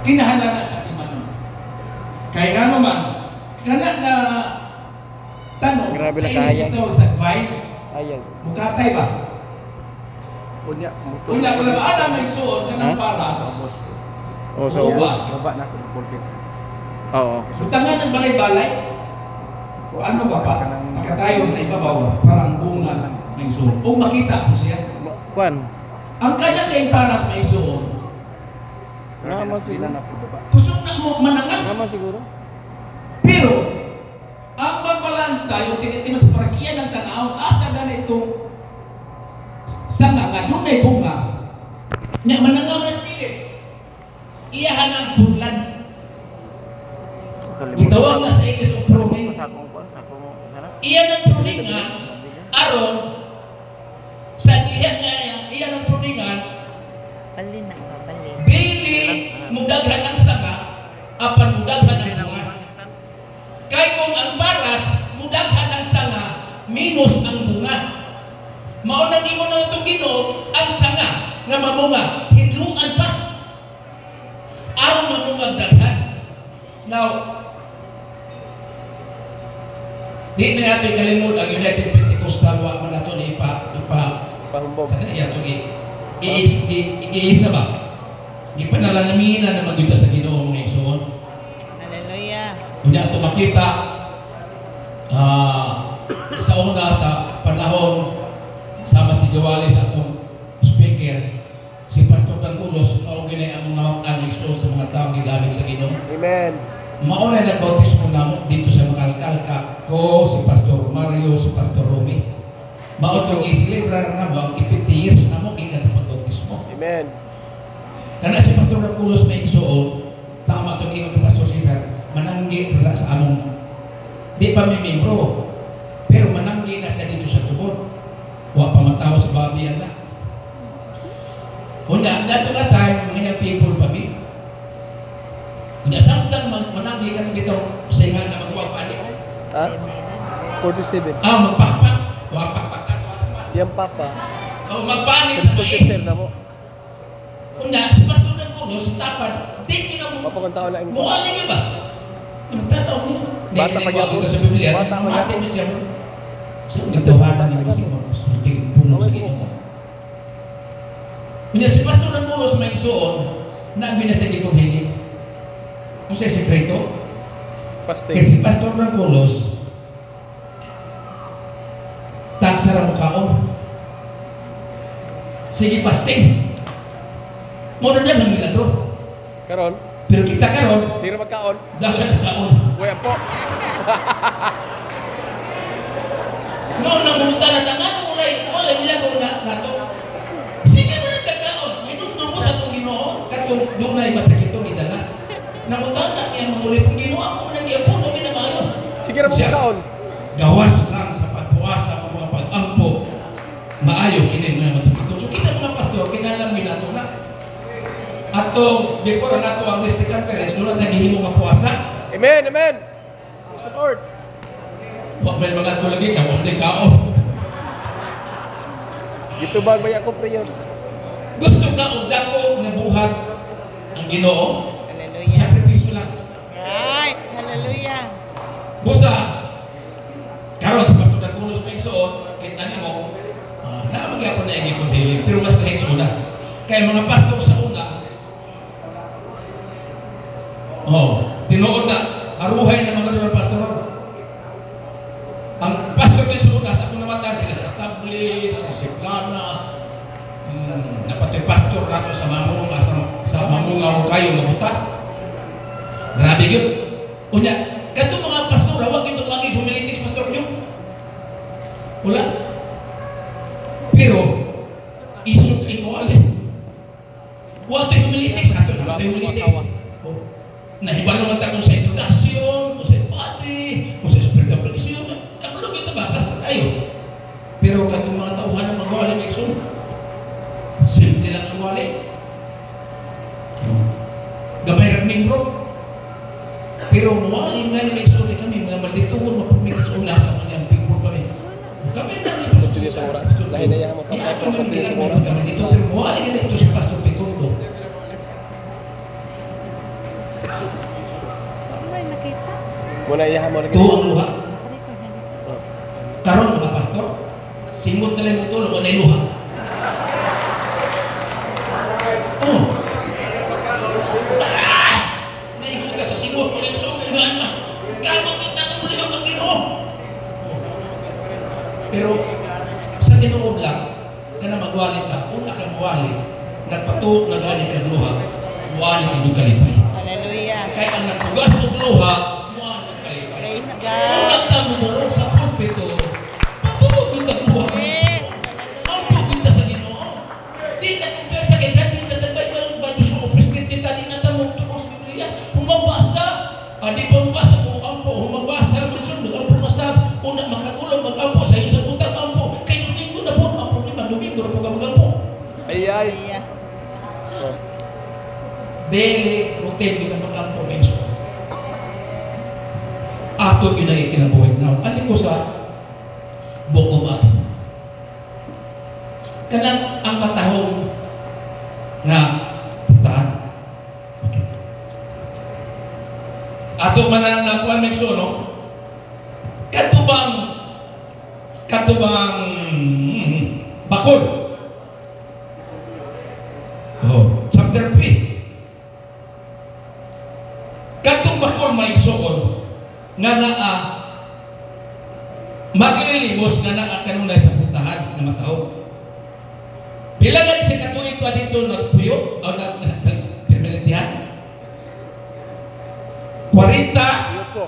Kinahanglan na sa ating manon. Kaya nga naman, kana na tanong grabe sa na inis kaya. ito sa vine, Ayan. mukatay ba? Unya. Unya ko lang, alam na isuon ka ng paras. Oh, sa Ubas. Baba na kung pulpit. Oo. Utangan ng balay-balay. O ano ba pa? Nakatayo na ibabaw para ang bunga ng isuon. O makita po siya. Kuan. Ang kanya kay paras may isuon. Naman siguro. Kusog na mo manangan. Naman siguro. Pero, ang magbalantay, o tikitima sa paras, iyan ang tanaw, asa ganito, sanga nga, doon ay bunga. Nya, manangaw na silit. Iyahan ang putlan. Gitawag na sa ikis o pruning. Iyan ang pruningan, aron, sa diyan nga, iyan ang pruningan, Balin na ba? Balin. dili mudaghan ang sanga, apan mudaghan ang bunga. Kaya kung ang paras, mudaghan ang sanga, minus ang bunga. Maunang imo na itong Ginoo, ang sanga nga mamunga, hidluan pa. Aron mamunga daghan. Now, di na natin kalimut ang United Pentecostal wa man nato ni Pahumbog. sana iya to iisa ba? Di pa nalanamina na magdito sa Ginoo ng Igsoon. Hallelujah. Unya ato makita sa una sa panahon sama si Joali sa atong speaker, si Pastor Dangulos, mao ginay ang mga anexo sa mga taong gigamit sa Ginoo. Amen. Mao na nagbautismo namo dito sa Makalkalka ko, si Pastor Mario, si Pastor Romy. Mao tong i-celebrar na mo ang 50 years na mo kina sa pagbautismo. Amen. Kana si Pastor Dangulos may igsoon, tama tong ingon ni Pastor Cesar, mananggi ra sa among di pa may membro, pero mananggi na siya dito sa tubod. Wa pa matawa sa babi anak. Unya, dato na tayo, mga people pa mi. Unya, samtang mananggi ka dito, singal na magwag pa niyo. Ha? 47. Magpakpak. Wa pakpak ka. Yang papa. Magpanin sa mais. Sir na mo. Unya, si Pastor Dangulos, tapad, di nyo na Papa kung tao lang. mukha niyo ba? Magtataw niyo. Bata pa niya po. Sa Biblia, Bata pa niya po. mati niyo siya. Sa nagtawanan niyo si Monos. Puno sa Ginoo. Unya, si Pastor Dangulos may isuon, nagbinasag itong hiling. Kung sa'yo sekreto, Pasting. kasi Pastor Dangulos, tagsara mo kaon. Sige, pasting. Muna na lang milagro. Karon, Pero kita karon, di ra magkaon. dapat na kaon. Kuya po. Noon nang pumunta na tangan, wala milagro na nato. Sige mo na kakaon. May nundun mo sa itong Ginoo. Katong doon na masakit itong idala. Namunta na niya mamuli kung Ginoo ako nang iapon, kami na maayo. Sige ra magkaon. Gawas lang sa pagpuasa o mga pag-ampo. Maayo kini mga masakit. So kita mga pastor, kinalang minato na. Ato, before ang ato ang Christian conference, doon ang naghihimo nga puasa. Amen, amen. Praise the Lord. Huwag may mga ato lagi ka, huwag may kaon. Dito ba may ako prayers? Gusto ka o dako nga buhat ang Ginoo? Hallelujah. Sakripisyo lang. Right. Hallelujah. Busa, karon sa Pastor Dangulos may suot, kahit ano mo, naamag ako na yung healing, pero mas kahit una. Kaya mga pastor sa una, tinuod na, haruhay na mga mga pastor. Ang pastor din sa una, sa akong namatay sila sa tablet, sa siklanas, napati pastor nato sa mamunga, sa mamunga o kayo mabuta. Grabe yun. Unya, kanto mga pastor, huwag ito lagi humilitics pastor nyo. Wala. Pero, isok imo alin. Huwag tayo humilitics. Ato na tayo humilitics. Nahibalo man tayo sa introduction, o sa body, o sa spiritual prediction. Nakulog ito ba? Basta tayo. Pero kanto mga tauhan ng mga wali may sun. Simple lang ang wali. Gamay rin membro. Pero wali nga na may sun kami, mga maldituhon, mapagmigis una sa mga people kami. Kami na rin pastor sa pastor. Lahi na yan mo patay pero pati sa mura. Kami dito, pero wali nga na ito si Pastor Picondo. May nakita. Muna iyahan mo rin. Tuo ang luha. Pare ko ganito. Karon mga pastor, simot na lang mo tulog o luha. Oh. Naikot ka sa simot, ulit so, kailangan na. Kamot ng tanong ulit ang Ginoo. Pero sa Ginoo lang, ka na magwalit ka, una kang walit, nagpatuok na gani kang luha, walit ang iyong kalipay. Hallelujah. Kaya ang nagtugas ng luha, muan ang kalipay. Praise Una God. ka mo sa pulpito, patuok yung kagluha. Yes. Ang pupunta sa Ginoo. Di na kumpesa kay Brad Pitt at Bible sa Presidente tali na tamong tukos Biblia. Humabasa. Di pa mabasa mo ampo. Humabasa. Mansyon, mag-ampo. Una makatulong mag-ampo. Sa isang utang ampo. Kay Domingo na po. Ang problema, Domingo na po ka mag-ampo. Ay. Hallelujah. Oh. Daily routine kita mag-ampo. Mansyon. Ato kinabuhay na. Ano ko sa Book of Acts? Kanang ang matahong na putahan. Okay. Ato manan na kuan mekso no. Katubang bakol. Oh, chapter 3. Katong bakol maigsoon nga naa magililimos nga naa kanunay sa putahan na matahong. Pila gani sa katuig pa dito nagpuyo o nagpermanentihan? 40 Yupo.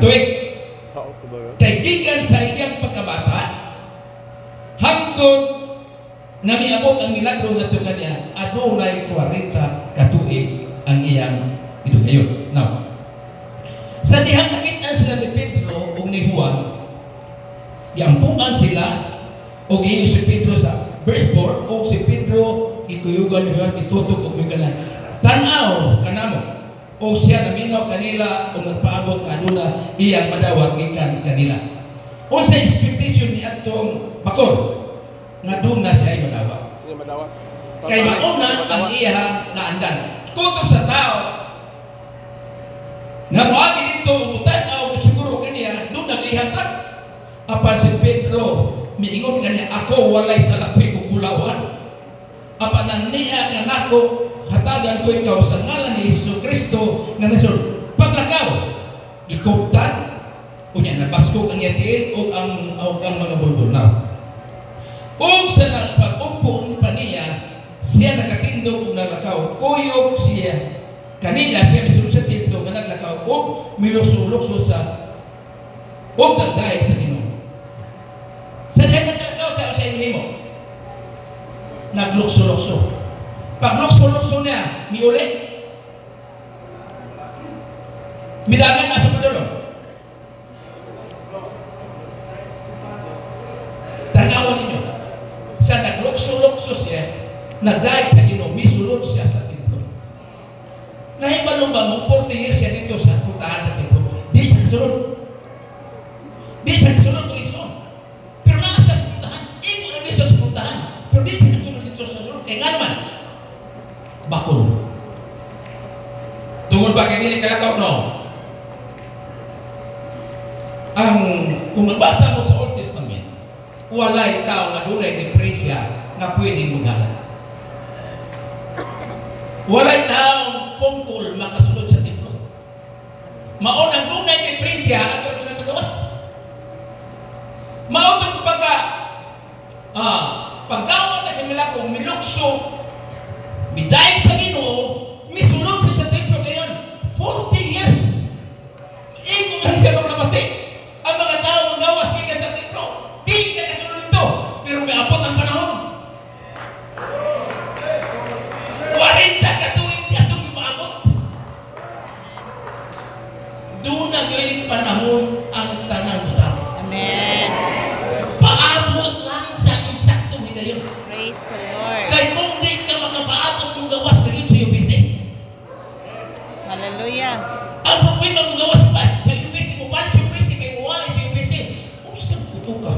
katuig. Oo, kubayo. Kay gikan sa iyang pagkabata hangtod nga miabot ang milagro ngadto kaniya adunay 40 katuig ang iyang pidugayon. Now, sa dihang nakita sila ni Pedro ug ni Juan, giampuan sila o giingon si Pedro sa verse 4 o si Pedro ikuyugan niya itutok og mga tan-aw kanamo o siya naminaw kanila o nagpaabot aduna iyang madawat gikan kanila. Unsa expectation ni atong bakol nga doon na siya ay madawat. Hindi madawa. Kay mauna ang iya naandan. Kutob sa tao nga moagi dito ubutan o siguro kaniya doon nag-ihatag. Apan si Pedro miingon kaniya ako walay salapi ug bulawan. Apan ang niya kanako hatagan ko ikaw sa ngalan ni Jesucristo nga nasod paglakaw ikuptan unya nabaskog ang yatiil o ang mga bulbul na. Ug sa pag-umpo pa niya siya nakatindog ug nalakaw kuyog siya kanila siya misulod sa templo nga naglakaw ug milukso-lukso sa ug nagdaig sa Ginoo. Sa dahil naglakaw sa inhimo naglukso-lukso. Pag lukso-lukso niya miuli midagan na sa padulong. Tanawan ninyo sa naglukso-lukso siya nagdaig sa Ginoo misulod siya sa templo. Nahibalong ba mo 40 years siya dito sa putahan sa templo. Di siya kasulod. Di siya kasulod kung iso. Pero nasa sa putahan. Ito na siya sa putahan. Pero di siya kasulod dito sa sulod. Kaya nga naman, bakol. Tungod ba kay dili kalakaw no? Kung magbasa mo sa Old Testament, walay tao nga dunay depresya nga pwedeng maghalan. Walay taong pungkol makasulod sa templo. Maunang dunay depresya at karon sa gawas. Maunang paggawa na sa milagro milukso midaig sa Ginoo misulod sa templo kayon 40 years. Imo lang siya makamati. Ang mga tao ang gawas gikan sa templo. Di siya kasulod dito. Pero kaabot ang panahon. 40 katuig di atong imaabot. Doon na gayong panahon ang tanang butang. Amen. Paabot lang sa insakto ni kayo. Praise the Lord. Kay kung di ka makapaabot kung gawas kayo sa UPC. Hallelujah. Ang problema kung gawas pa sa UPC, kung wala sa UPC, kay wala sa UPC, usang puto ka.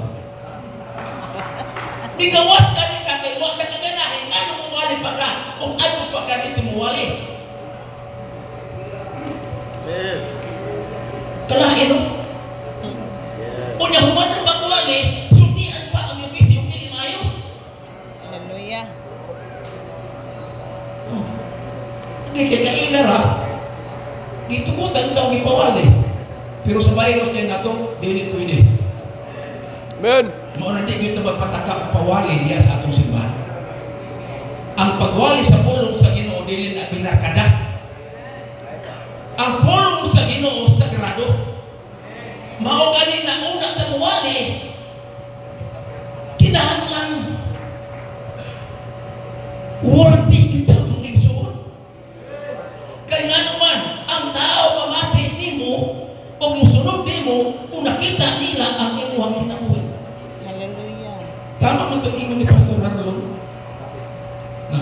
May gawas ka rin ka, kay wala ka ganahin, ano mo wali pa ka, o ano pa ka dito mo wali. Kalain no? Unya human ang pagwali, sultian pa ang UPC yung dili maayo. Hallelujah. Kailan ha? Gitugutan ka ang ipawali. Pero sa bayros kayo na ito, dili pwede. Amen. Mauna di kita magpataka ang pawali diya sa atong simbahan. Ang pagwali sa pulong sa Ginoo dili na binarkada. Ang pulong sa Ginoo sagrado. Mao gani na una ta muwali. Kinahanglan worthy kita mangigsuon. Kaya nga naman, ang tao mamati nimo o musunod nimo kung nakita nila ang imuhang kinabuhi. Hallelujah. Tama mo itong ingon ni Pastor Harlon na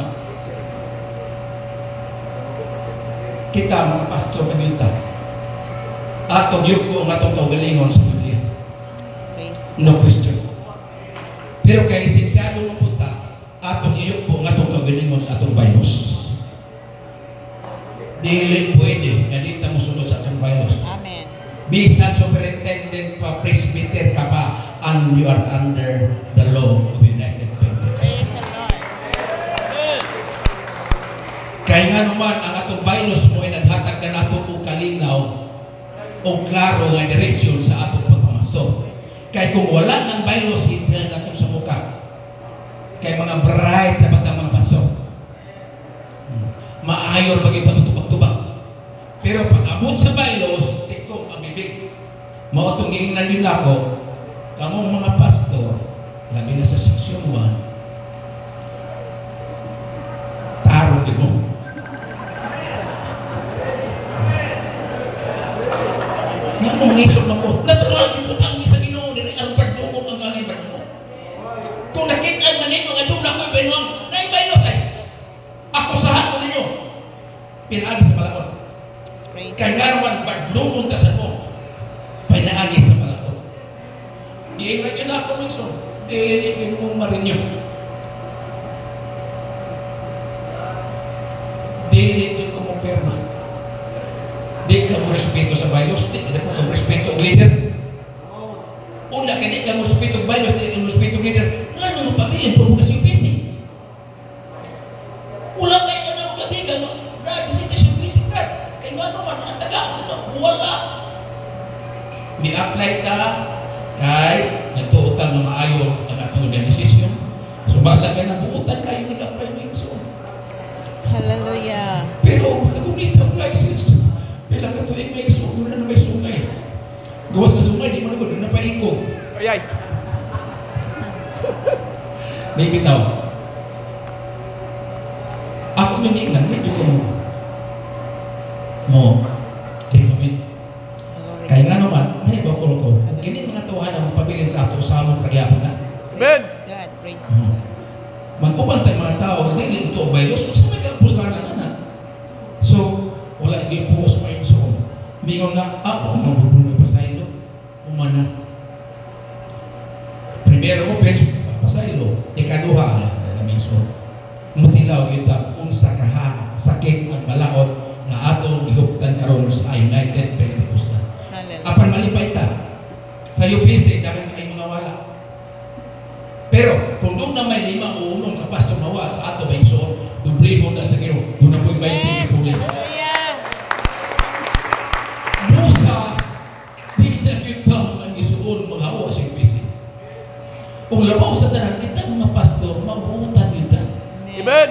kita mga pastor na yun atong yuk ko ang atong kaugalingon sa Biblia. Praise No question. Pero kay lisensyado mo punta, atong iyuk po ang atong kaugalingon sa atong baylos. Dili pwede na di ta mosunod sa atong baylos. Amen. Bisan superintendent pa, presbyter ka pa, and you are under the law of United Pentecostal. Praise the Lord. Kaya nga naman, ang atong baylos mo ay naghatag ka nato o kalinaw o klaro nga direksyon sa atong pagpamasto. Kaya kung wala ng baylos, hindi na natong sa muka. Kaya mga bright na batang mga pastor, maayor bagi pagtubag-tubag. Pero pag abot sa baylos, tikong ang bibig. Maotong giingnan yun ako, kamong mga pastor, labi na sa section 1, tarong din mo. Mangisog na po. Natural din po ang misa Ginoo ni ang pagdungog ang angay pagdungog. Kung nakita man ninyo nga doon ako ibaynong, naibaylos ay. Akusahan ko ninyo. Pinaagi sa palaon. Praise Kaya nga naman pagdungog ka sa mo. Pinaagi sa palaon. Iingat yun ako minsan. Iingat mo marinyo. Dili ko mo perma. Di ka mo respeto sa baylos, di ka mo respeto ang leader. Una ka di ka mo respeto ang baylos, di ka mo respeto ang leader. Nga nung mapabilin po mo kasi yung PC. Wala kayo ka na magkabigan, Brad, hindi ka siya PC, Brad. Kaya nga naman, ang taga, wala. Di-apply ka, kay nagtuutan na maayo ang atong organisasyon. So, bala ka na buutan kayo nag-apply mo yung so. Hallelujah. Pero makagunit ang license. Pila ka tuwing may sugo na may sungay. Gawas na sungay, di mo na paikog. Ayay. May bitaw. Ako nung ingnan, hindi ko mo recommend. Glory. Kaya nga naman, may bakul ko. Kung kini mga tuhan ang pabilin sa ato sa among kagyapon na. Amen. God, praise Hmm. God. Mag-uban tayo mga tao, hindi ito baylos. Kung saan may kampus lang na. So, wala yung puwas pa yung soon. Bingon nga, mabubunoy pa sa ilo. Umana. Primero open, pasaylo. Ikaduha, naming so. Matilaw kita, unsa kaha, sakit ang balaod na atong ihuptan karon sa United Pentecostal. Hallelujah. Apan malipay ta. Sa UPC, kami kayo mga wala. Pero, kung doon na may 5 o 6 kapastor mawa sa ato may so, dubliho na sa Ginoo. Doon na po'y may Yes. tingin. Hallelujah. Musa, di na kita ang isuon maghawa sa UPC. Kung labaw sa tanan, kita mga pastor, mabuhutan kita. Amen.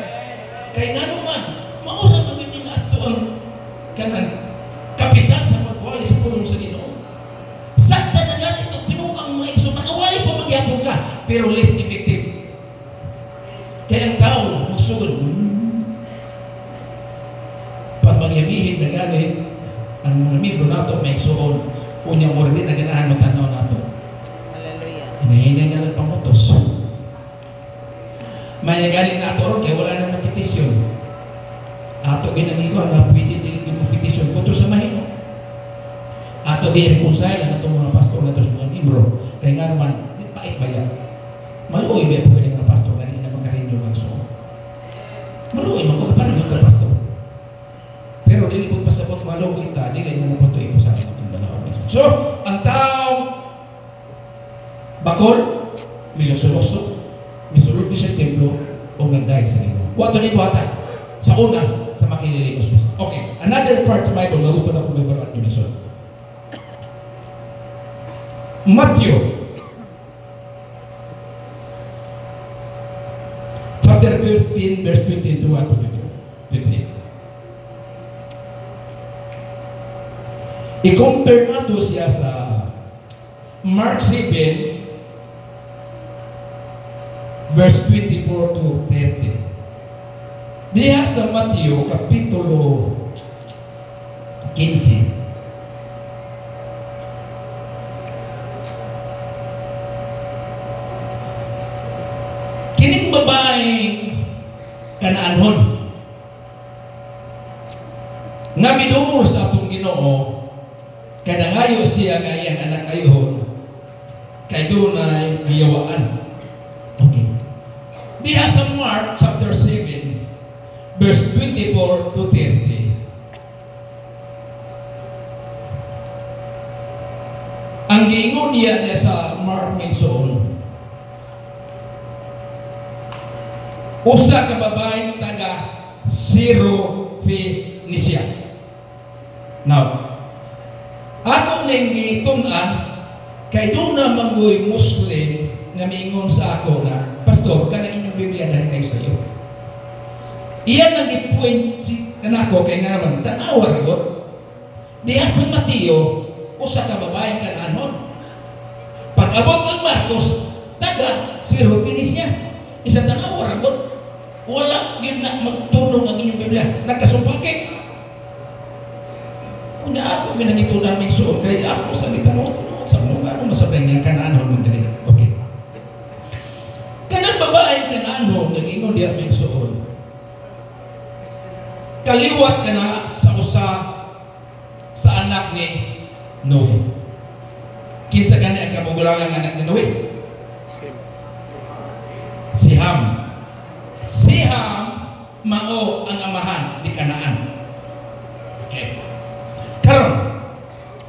Kaya nga naman, maura magiging ato ang kanan, kapitan sa pagwali sa pulong sa Ginoo. Sakta na ganito, pinuang mga iso, nakawali po magyapon ka, pero less effective. Kaya ang tao, magsugod, pag magyamihin na galit, ang mga membro nato may suon, unyang mo rin na ganahan matanaw nato. Hallelujah. Hinahinay na lang pamutos. May galing na ato ron, kaya wala na ng petisyon. Ato ginanigo na pwede din yung petisyon kontra sa mahino. Ato i-reconcile ang itong mga pastor na ito sa mga libro. Kaya nga naman, di pait ba yan? Maluoy ba yung mga pastor na hindi na magkarinyo ng so? Maluoy, magkakaparin yung pastor. dili po pasabot malo kita, dili mo po ito sa atong Ginoong Hesus. So, ang taong bakol, miloso-loso, misulod ko siya templo, o nagdahil sa Ginoo. Wato ni buhatan. Sa una, sa makililigos. Okay, another part sa Bible na gusto na kong bibaruan yung isod. Matthew chapter 15 verse 22 at 28. I-compare nato siya sa Mark 7 verse 24 to 30. Diha sa Matthew kapitulo 15. Kining babaeng Kanaanon nga miduol sa atong Ginoo kanangayo siya nga iyang anak ayhon kay dunay giyawaan. Okay. Diha sa Mark chapter 7 verse 24 to 30. Ang giingon niya sa Mark Mason, usa ka babaeng taga Syrophoenicia. Now, ako ning gitun-an kay doon na manggoy Muslim nga miingon sa ako na, Pastor, kana inyong Biblia dahil kayo sa iyo. Iyan ang i-point kanako kay nga naman, tanawa ragot. Diha sa Mateo, usa ka babaeng Kanaanon. Pag-abot ng Marcos, taga Syrophoenicia. Isa tanawa ragot. Wala yun na magtulong ang inyong Biblia. Nagkasumpake. Kung na ako ginagitunan may suot, kaya ako sa litanong sa mga ano masabay niya Kanaanon mo dali. Okay. Kanang babaeng Kanaanon, nag-ingon diya may suot. Kaliwat ka na sa usa sa anak ni Noe. Kinsa gani ang kamugulangang anak ni Noe? Si Ham. Si Ham mao ang amahan ni Kanaan. Okay. Karon,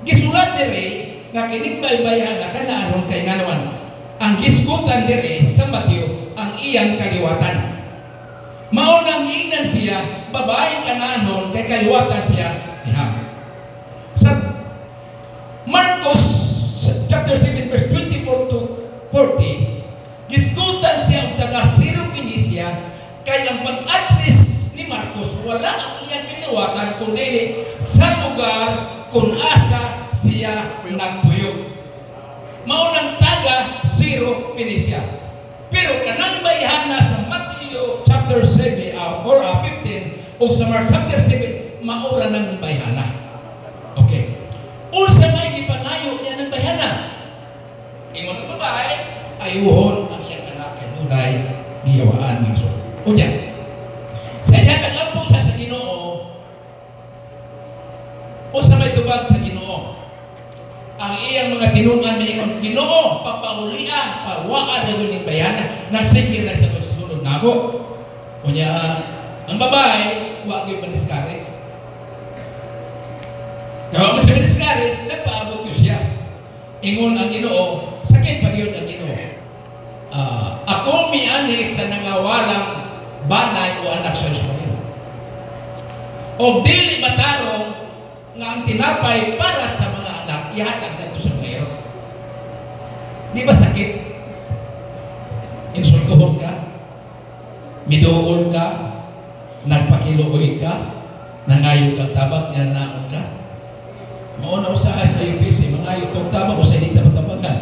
gisulat diri nga kining baybayan na Kanaanon kay nga naman ang gisgutan diri sa Mateo ang iyang kaliwatan. Mao nang ingnan siya babaeng Kanaanon kay kaliwatan siya ni Ham. Sa Marcos chapter 7 verse 24 to 40, gisgutan siya og taga Syrophoenicia kay ang pag-address ni Marcos wala ang iyang kaliwatan kundi sa lugar kung asa siya nagpuyo. Mao nang taga Syrophoenicia. Pero kanang bayhana sa Matthew chapter 7 or 15 o sa Mark chapter 7 maura ng bayhana. Okay. Unsa may gipangayo niya ng bayhana? Ingon ang babae, ayuhon ang iyang anak kay dunay giyawaan ng Ginoo. Unya. Sa iya naglampo siya sa Ginoo. Unsa may tubag sa Ginoo? Ang iyang mga tinunan miingon, Ginoo, papaulian, pawaan na ning bayana, nagsige na sa sunod nako. Unya, ang babae, wa gyud maniscourage. Nawa mo sa maniscourage, nagpaabot ko siya. Ingon ang Ginoo, sakit pa gyud ang Ginoo. Ako miani sa nangawalang banay o anak sa Israel. O dili matarong nga ang tinapay para sa mga anak, ihatag na ito sa mayro. Di ba sakit? Insultuhon ka, midoon ka, nagpakiluoy ka, nangayo kang tabak, ninanaon ka. Mauna usahay sa UPC, mangayo itong tabak o sa hindi tabagan.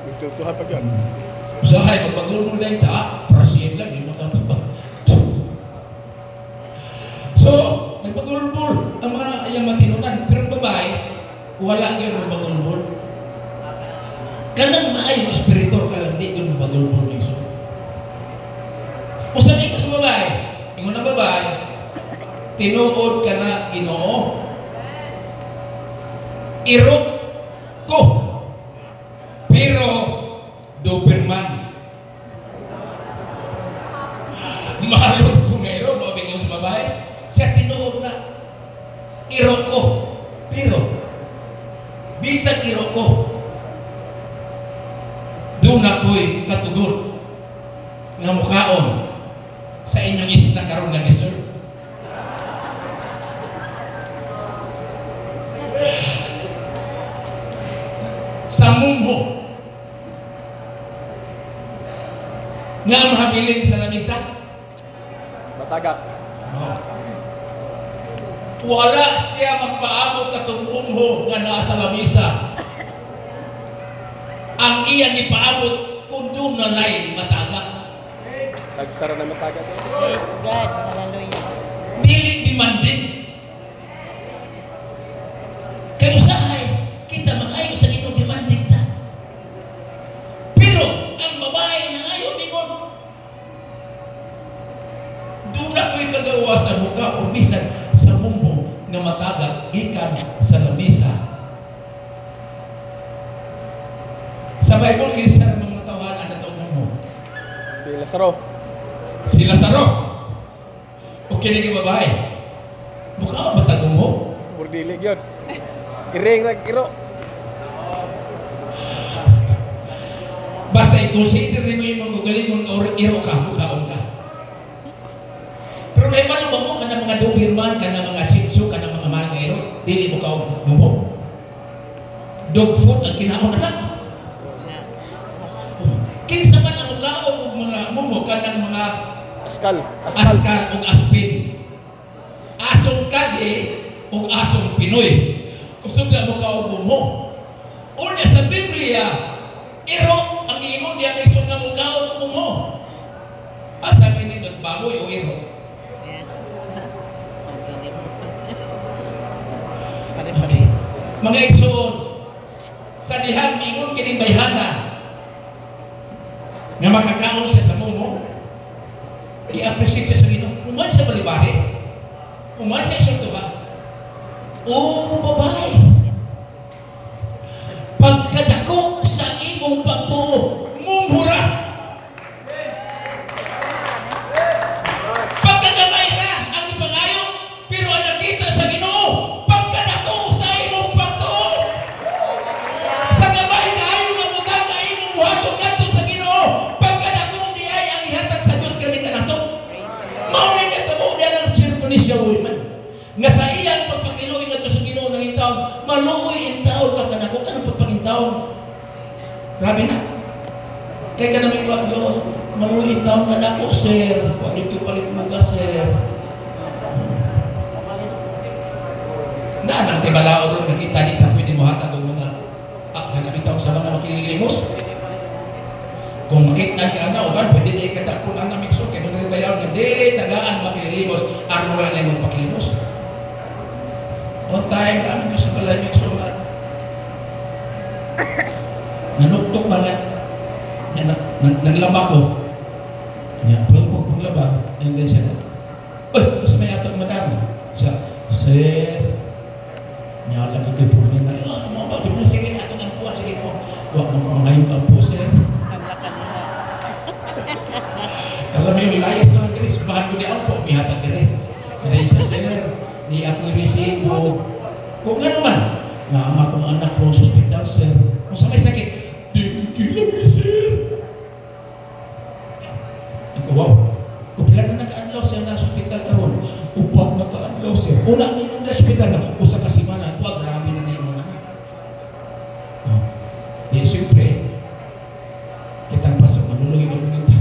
Magtutuhan pa yan. Usahay, magbagulong lang ita, prasiyan lang, yung makatabak. So, nagpagulbol ang mga iyang matinunan. Pero ang babae, wala yung magpagulbol. Kanang maayong espiritor ka lang, di yung magpagulbol ng so. Usahay ka sa babae. Ingon na babae, tinuod ka na Ginoo. Irot ko. Pero, Doberman. Mahalot ko ngayon, mabingon sa babae. Siya tinuod na. is na karon nga giserve. Sa mungho nga mahabiling sa lamisa. Matagak. Oh. Wala siya magpaabot katong mungho nga naa sa lamisa. Ang iya gipaabot kung doon na lay matagak. Tagsara na matagak eh. Praise God. Hallelujah. Dili demanding. Kaya usahay, kita mangayo sa Ginoo demanding ta. Pero ang babae nangayo mingon, doon na ko'y kagawa sa mukha o bisan sa mumbo nga matagak gikan sa lamisa. Sa Bible, kinisa ng mga tawanan na taong mumbo. Si Lazaro. Si Lazaro. O kinig babae. Mukha ka ba tagong mo? Burdilig yun. Iring na kiro. Basta i-consider mo yung mga ugalingon o iro ka, mukhaon ka. Pero may malubang mo ka ng mga Doberman, ka ng mga Shih Tzu, ka ng mga mahal nga iro, dili mo ka mo. Dog food ang kinaon na. Kinsa man ang mukhaon o mga mumo ka ng mga Askal. askal o aspin. Asong kagi o asong Pinoy. Kusog na mukha o mumo. Una sa Biblia, iro ang iimong diya may isog na mukha o mumo. Asa ni nagbaboy o iro? Yeah. Pare-pare. Mga igsoon, sa dihan mingon kining bayhana nga makakaon siya sa mumo, i-appreciate siya sa Ginoo. Uman siya balibari, uman siya sultuha. O babae, pagkadako sa imong pagtuo, mumura. Pagkagamay na ang ipangayo, pero ang nakita sa Ginoo, pagkadako sa imong pagtuo. Sa gamay na ayaw nga butang na imong buhatong nato sa Ginoo, pagkadako di ay ang ihatag sa Diyos kaning kanato. Praise the Lord. Maunay nga tabo diyan ang sirkunisya woman. Nga sa iyang pagpakiluoy nga to sa Ginoo ng itaw, maluoy intaw ka kanako kanang pagpangintaw. Grabe na. Kay kanang yo maluoy intaw kanako sir, wa dito palit muga sir. Na nang tibalao ron nakita ni ta pwede mo hatag og mga hanapitaw sa mga makililimos. Kung makita ka na, uban, pwede na ikatakpon ang namikso. Kaya nung nagbayaw na dili, tagaan makililimos, ano wala na yung magpakilimos. On time, ang gusto pala yung mikso na. Nanuktok ba nga? Naglaba ko. Yan, pag laba, and then siya, uy, mas may atong madami. Siya, sir, nyala ko kayo po niya. Mga ba, sige na atong ang puwan, sige po. Huwag mo mga yung po, sir. Kalau may ulayas na lang diri, subahan ko di ako po, mihatag diri. Diri sa sir, di ako resibo. Kung ano man, nga ang akong anak ko sa hospital, sir. Kung sa may sakit, di kilang sir. Ikaw, wow. Kung pila na naka-adlaw siya na hospital karon, upag naka-adlaw sir. Una na yung hospital na, usa ka simana, ito grabe na na yung mga anak. Di siyempre, kitang pasok, manulungi ko nito.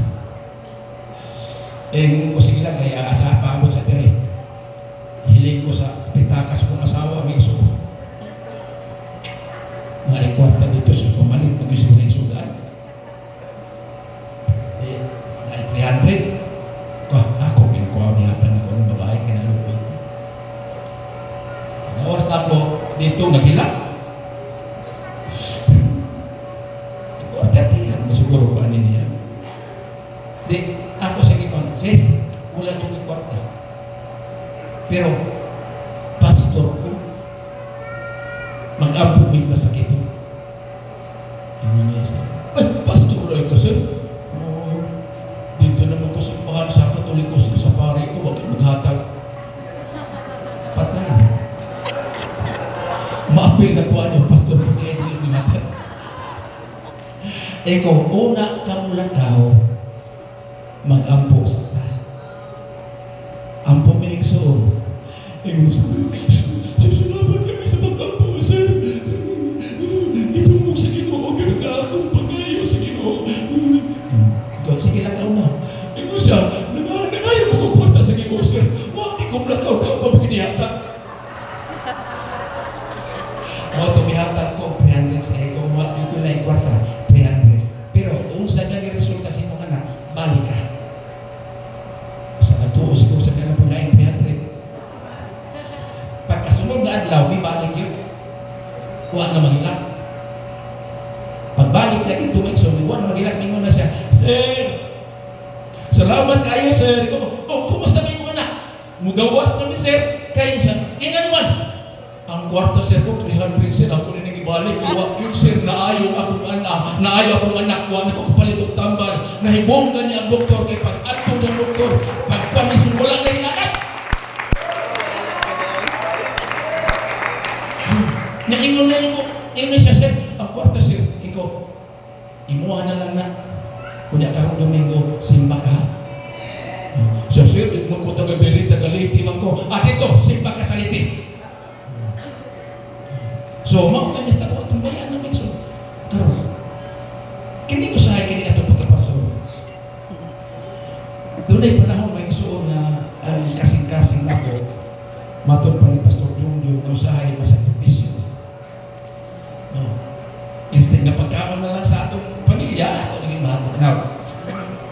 Kung sige lang, kaya asa paabot sa tiri. Hiling ko sa pitakas kong asawa, mikso ko. Mga kwarta dito sa pamalit, mag-isip na yung sudan. Mga 300. Ako, kinukuha nihatan ako ng babae, kinalupoy ko. Nawas na ako dito, naghilak. Kwarta tiyan, masiguro ko anin niya. Di, ako sa gikon, sis, wala itong kwarta. Pero, pastor ko, mag-ampun may masakit. Yung niya siya, ay, pastor ay kasi, dito naman ko sumpahan sa Katolikos sa pare ko, wag maghatag. Patay. Maapil na kuha niyo, pastor ko niya, hindi lumihatag. Ikaw, una kang lakaw, mag-ampo sa ta. Ingon sa salamat kami sa pagkampo, sir. Itulog sa Ginoo, kaya nga akong pangayo sa Ginoo. Ikaw, sige lakaw na. Ingon siya, nangayo ko kwarta sa Ginoo, sir. Wag di ko lakaw ka pa maginihata. O, tumihata ko, 300 sa ikaw. Wag di ko lang kwarta, 300. Pero, kung sa naging resulta sa imong anak, balik ka. Sa natuo, siguro sa kanang pulaing 300. Pagkasunod na adlaw, may balik yun. Huwag na magilak. Pagbalik na dito, may sulit. Huwag na magilak. Mingon na siya, Sir! Salamat kayo, sir. Kumusta ba yung anak? Mugawas namin, sir. Kayo siya. Nga naman. Ang kwarto, sir ko, 300, sir. Ako rin ibalik. Huwag yun, sir. Naayo akong anak. Naayo akong anak. Huwag na ko kapalit og tambal. Nahibonggan niya ang doktor. Kaya pag-ato ng doktor, pagpanisun mo lang na yung anak. Naingon na yung siya, sir. Ang kwarto, sir. Ikaw, imuha na lang na. Kunya karong Domingo, simba ka. So, sir, mo ko taga-biri, taga-liti man ko. At ito, simba ka sa liti. So, mautan niya tako itong bayan namin. So, karong, hindi ko sahay kini atong pagkapastor. Doon ay panahon may isuon na kasing-kasing ako. Matod pa ni Pastor Jung kung sahay masakripisyo. No. Instead na pagkaon na lang sa atong pamilya, ato naging mahal. Now,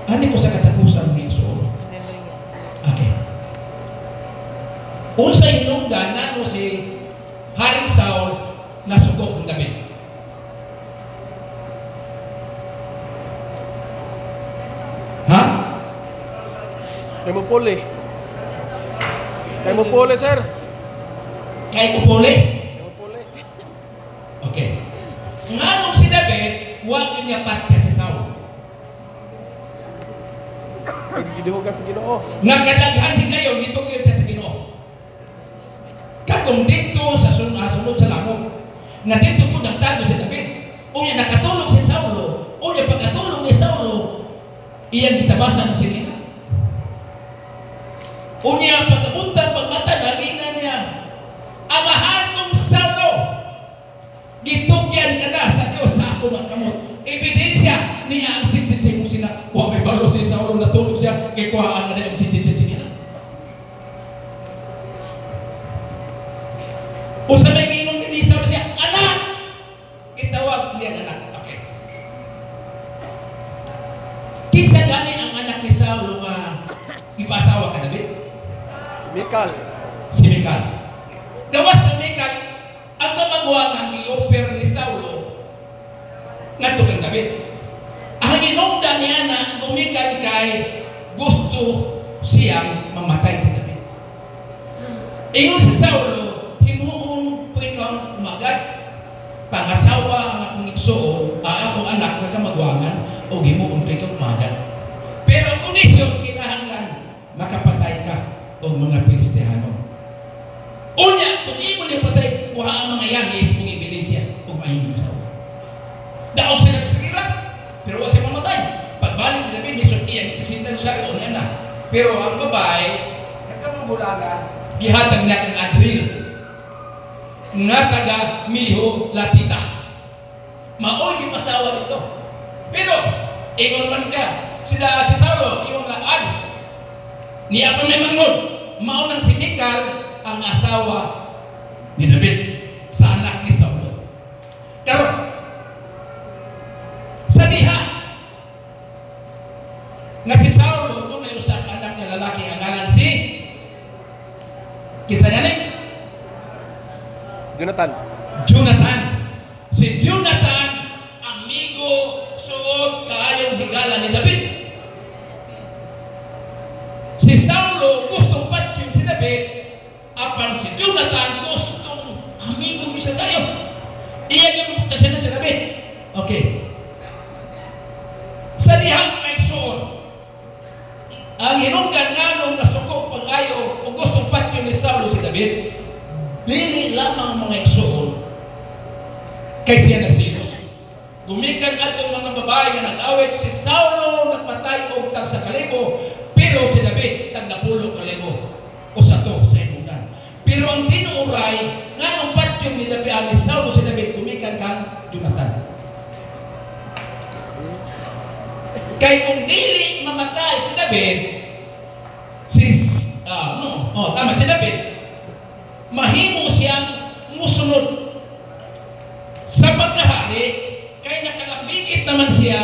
ani ko sa katapusan ni isuon. Okay. Unsa hinungdan nano si Haring Saul nasugok ng David. Ha? Kay mo puli. Kay mo puli, sir. Kay Upole? Kay mo puli. Okay. Nganong si David, huwag niya patya si Saul. Gidihugan sa Ginoo. Nakadaghan din kayo, dito kayo siya sa Ginoo. Katong dito sa sunod sa lamok, na dito po nagtago si David. Unya nakatulog si Saulo, unya pagkatulog ni Saulo, iyang gitabasan si Nina. Unya pagkapunta pagmata, naginan niya, amahan mong Saulo, gitugyan ka na sa Diyos sa ako magkamot. Ebidensya niya ang sinsin mo sina. Huwag may balo si Saulo natulog siya, kay kuhaan na niya ang sinsin nila. O sa may ginong ni Saulo siya, anak! Kitawag niya anak. Okay. Kinsa gani ang anak ni Saulo nga ipasawa ka David? Mikal. Si Mikal. Gawas ng Mikal, ang kamagwangan i-offer ni Saulo ngadto kay David. Ang hinungdan niya na Mikal kay gusto siyang mamatay si David. Ingon si Saulo, himuon ko ikaw umagat, pangasawa ang akong igsuon, akong anak na kamagwangan, o himuon ko ikaw umagat. Pero ang kondisyon, kinahanglan, makapatay ka o mga Pilistehano. Unya, kung imo niya patay, kuha ang mga yangis kung ebidensya kung maayong sa ulo. Daog sila kasirila, pero wala siya mamatay. Pagbalik ni David, may sutiyan, presintan siya, o niya na. Pero ang babae, nagkamabulagan, gihatag na kang Adril, nga taga Miho Latita. Maoy yung masawa nito. Pero, ingon man ka, si Saulo, ingon ka, niya pa may mangod, maunang si Mikal, ang asawa ni David sa anak ni Saulo. Karon sa diha nga si Saulo doon ay usa ka anak nga lalaki ang ngalan si kinsa gani? Jonathan. Si Jonathan amigo suod kaayong higala ni David. Si Saulo gustong patyon si David, apan si Jonathan gustong amigo bisa tayo. Iya yung putasya na si David. Okay. Sa dihang magsuon, ang hinunggan nga nung nasuko pag-ayo o gustong patyon ni Saulo si David, dili lamang mga igsuon kay siya nasilos. Gumikan atong mga babae na nag-awit, si Saulo nagpatay og tag sa kalibo, pero si David tag 10,000 o sa to sa hinungdan. ang tinuray nga nung patyong ni David, ni Saulo si David, kumikan kang Jonathan. Kay kung dili mamatay si David, tama si David, mahimo siyang musunod sa pagkahari, kay nakalambigit naman siya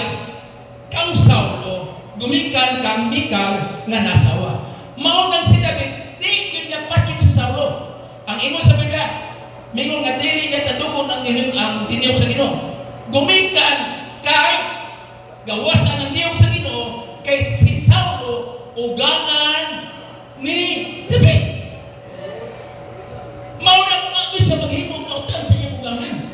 kang Saulo, gumikan kang Mikal nga nasawa. Maunang si David, di yun niya patyong si Saulo. Ang imo sa Biblia, mingon nga dili niya tadugon ang tiniyaw sa Ginoo. Gumikan kay gawasan ng Dios sa Ginoo kay si Saulo ugangan ni David. Mauna nga sa maghimong nautan sa iyang ugangan.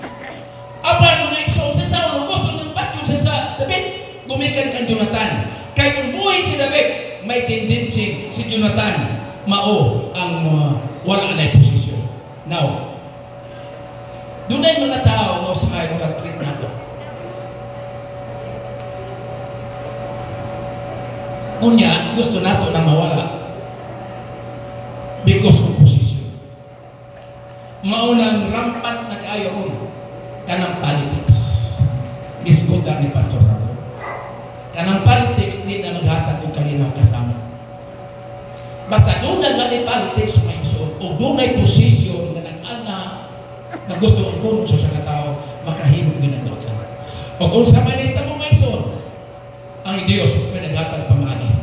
Apan mga igsoon si Saulo gusto ng patyong sa David, gumikan kang Jonathan. Kay kung buhay si David, may tendency si Jonathan mao ang wala na posisyon. Now, doon ay mga tao o sa kayo nag-treat nato. Unya, gusto nato na mawala because of position. Maunang rampant na kaayo ron kanang politics. Biskuta ni Pastor Raul. Kanang politics di na maghatag og kalinaw kasama. Basta doon na ni politics may suot o doon ay posisyon na nag-ana na gusto ang kunso sa katao makahimog ginagdota. O kung sa manita mo may suot, ang Diyos may naghatag pamani.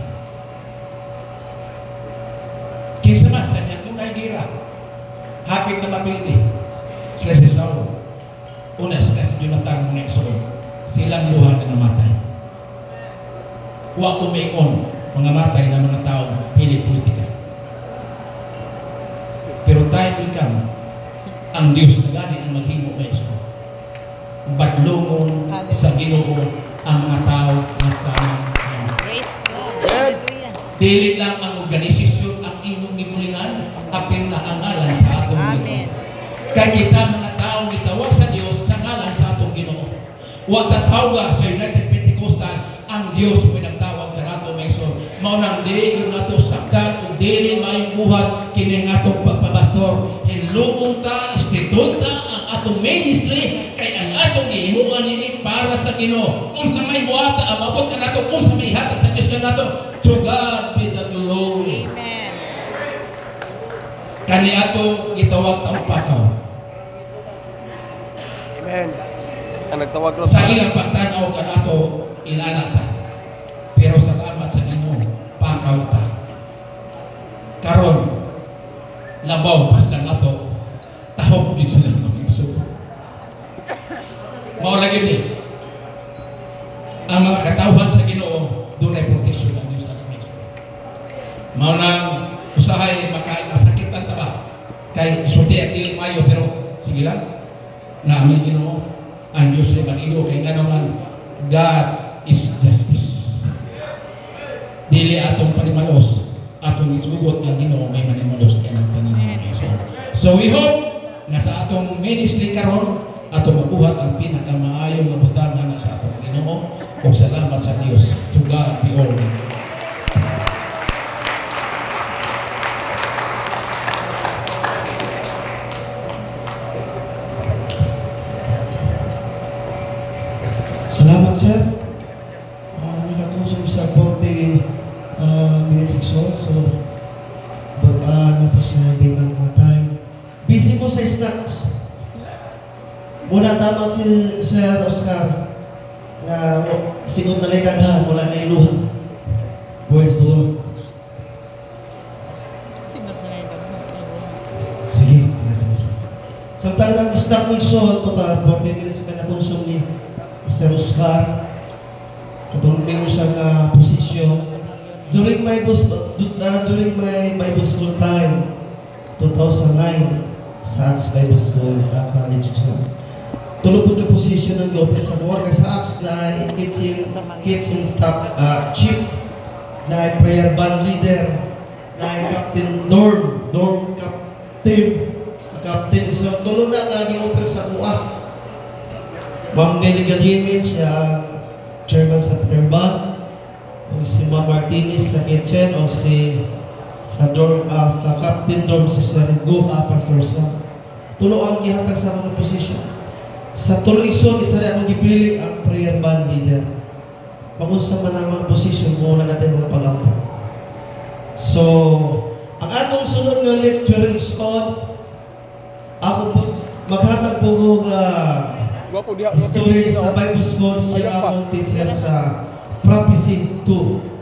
Kinsa man sa niya doon ay gira. Hapit na mapili. Sila si Saulo. Una sila si Jonathan mga igsoon. Silang luha na namatay. Wa ko may mga matay na mga tao pili politika. Pero time will come, ang Diyos na gani ang maghimo may iso. Badlongon sa Ginoo ang mga tao na sama niya. Praise God. Hallelujah. Dili lang ang organisasyon ang imong gimulingan, apil na ang ngalan sa atong Ginoo. Kaya kita mga tao gitawag sa Diyos sa ngalan sa atong Ginoo. Wa tatawag sa United Pentecostal ang Diyos pinagtawag kanato may iso. Maunang dili yung ato saktan kung dili mayong buhat kining atong pagpapastor. Hinluong ta, ispritun ta ang atong ministry kay ang atong gihimuan nini para sa Ginoo. Kung sa may buhata, ababot ka nato, kung sa may hatag sa Diyos ka nato, to God be the glory. Amen. Kani ato gitawag ta pakaw. Amen. Ang nagtawag ron Sa ilang pagtanaw kanato inanak ta. Pero salamat sa Ginoo, pakaw ta. Karon labaw pas lang ato tahok din sila mga igsoon. Mao lagi ni ang mga katawhan sa Ginoo dunay proteksyon ang Dios sa kanila. Mao nang usahay masakitan ta ba kay isulti at dili mayo pero sige lang na amin Ginoo ang Dios ay mag-iyo kay ngano man God is justice. Dili atong panimalos, atong itugot nga Ginoo may manimalos kay nang tanan. So we hope na sa atong ministry karon atong mabuhat ang pinakamaayong nga butang na sa atong Ginoo ug salamat sa Dios. To God be all. Salamat, sir. Nakakusap sa 40 minutes igsoon. So, napos na bilang mga time. Busy mo sa snacks. Muna tama si Sir Oscar na sigon na lang kaghan, wala na iluha. Boys, Lord. Sino na lang Sige. Samtang ang snack mo igsoon, total 40 minutes ka na konsum ni Sir Oscar. Katulong mo siyang posisyon. During my Bible school time, 2009, sa Acts Bible School, college siya. Tulog po ka posisyon ng gawin sa more sa Acts na kitchen staff chief, na prayer band leader, na captain dorm captain. So, tulog na nga ni-offer sa kuha. Ma'am Nelly Galimit, siya chairman sa prayer band. O si Ma'am Martinez sa kitchen, o si sa Captain Dorm si Sir Go Pastor Sam. Tulo ang gihatag sa mga posisyon. Sa tulo isod, isa rin akong gipili ang prayer band leader. Pag-unsa man ang mga posisyon, muna natin mga pagampo. So, ang atong sunod nga lecture is on, ako po, maghatag po ko Gwapo diha. story sa Bible School sa akong teacher sa Prophecy 2.